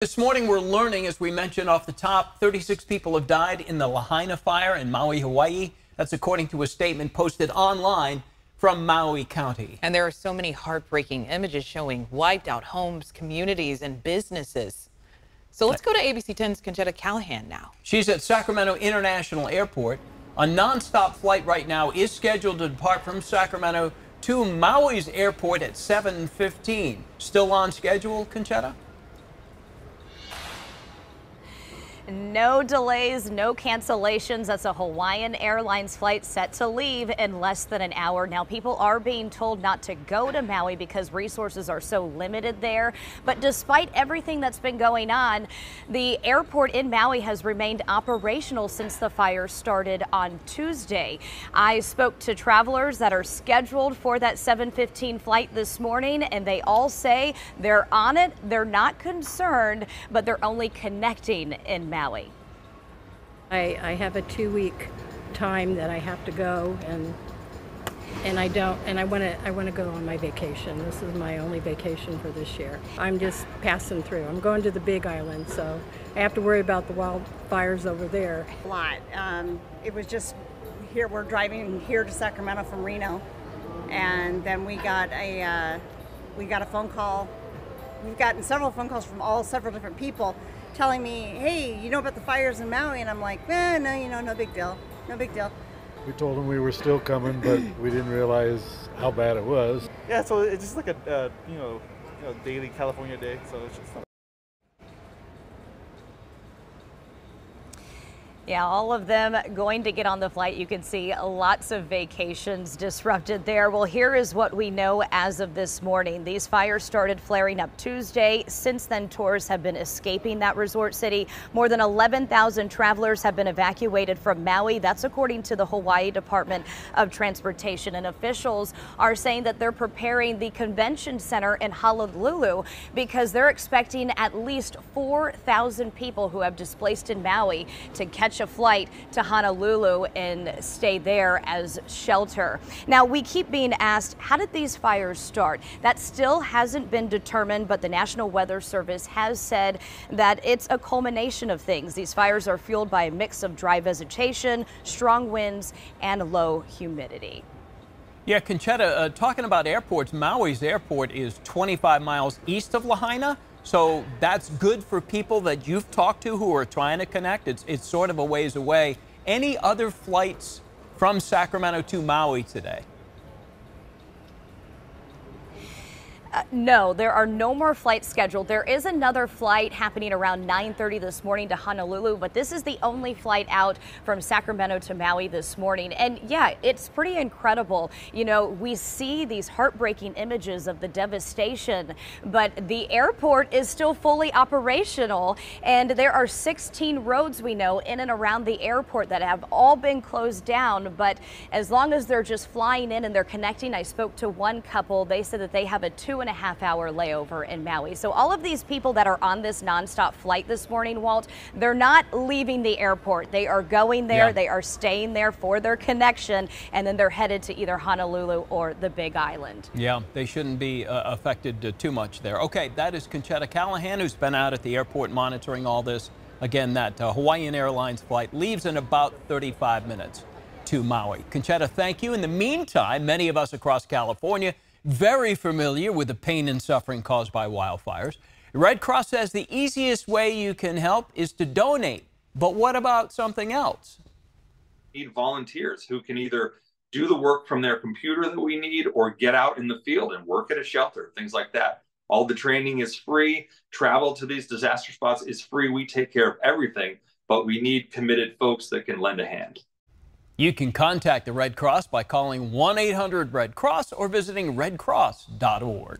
This morning, we're learning, as we mentioned off the top, 36 people have died in the Lahaina fire in Maui, Hawaii. That's according to a statement posted online from Maui County. And there are so many heartbreaking images showing wiped out homes, communities, and businesses. So let's go to ABC 10's Conchetta Callahan now. She's at Sacramento International Airport. A nonstop flight right now is scheduled to depart from Sacramento to Maui's airport at 7:15. Still on schedule, Conchetta? No delays, no cancellations. That's a Hawaiian Airlines flight set to leave in less than an hour. Now, people are being told not to go to Maui because resources are so limited there. But despite everything that's been going on, the airport in Maui has remained operational since the fire started on Tuesday. I spoke to travelers that are scheduled for that 7:15 flight this morning, and they all say they're on it. They're not concerned, but they're only connecting in Maui. I have a 2-week time that I have to go, and I want to go on my vacation. This is my only vacation for this year. I'm just passing through. I'm going to the Big Island, so I have to worry about the wildfires over there. A lot. It was just here. We're driving here to Sacramento from Reno, and then we got a phone call. We've gotten several phone calls from several different people telling me, hey, you know about the fires in Maui? And I'm like, no, no big deal, no big deal. We told them we were still coming, but we didn't realize how bad it was. Yeah, so it's just like a daily California day, so it's just. Yeah, all of them going to get on the flight. You can see lots of vacations disrupted there. Well, here is what we know as of this morning. These fires started flaring up Tuesday. Since then, tourists have been escaping that resort city. More than 11,000 travelers have been evacuated from Maui. That's according to the Hawaii Department of Transportation. And officials are saying that they're preparing the convention center in Honolulu because they're expecting at least 4,000 people who have displaced in Maui to catch a flight to Honolulu and stay there as shelter. Now, we keep being asked, how did these fires start? That still hasn't been determined, but the National Weather Service has said that it's a culmination of things. These fires are fueled by a mix of dry vegetation, strong winds, and low humidity. Yeah, Conchetta, talking about airports, Maui's airport is 25 miles east of Lahaina. So that's good for people that you've talked to who are trying to connect. It's sort of a ways away. Any other flights from Sacramento to Maui today? No, there are no more flights scheduled. There is another flight happening around 9:30 this morning to Honolulu, but this is the only flight out from Sacramento to Maui this morning. And yeah, it's pretty incredible. You know, we see these heartbreaking images of the devastation, but the airport is still fully operational. And there are 16 roads we know in and around the airport that have all been closed down. But as long as they're just flying in and they're connecting, I spoke to one couple. They said that they have a 2.5-hour layover in Maui. So all of these people that are on this nonstop flight this morning, Walt, they're not leaving the airport. They are going there. Yeah. They are staying there for their connection, and then they're headed to either Honolulu or the Big Island. Yeah, they shouldn't be affected too much there. Okay, that is Conchetta Callahan, who's been out at the airport monitoring all this. Again, that Hawaiian Airlines flight leaves in about 35 minutes to Maui. Conchetta, thank you. In the meantime, many of us across California very familiar with the pain and suffering caused by wildfires. Red Cross says the easiest way you can help is to donate. But what about something else? We need volunteers who can either do the work from their computer that we need or get out in the field and work at a shelter, things like that. All the training is free. Travel to these disaster spots is free. We take care of everything, but we need committed folks that can lend a hand. You can contact the Red Cross by calling 1-800-RED-CROSS or visiting redcross.org.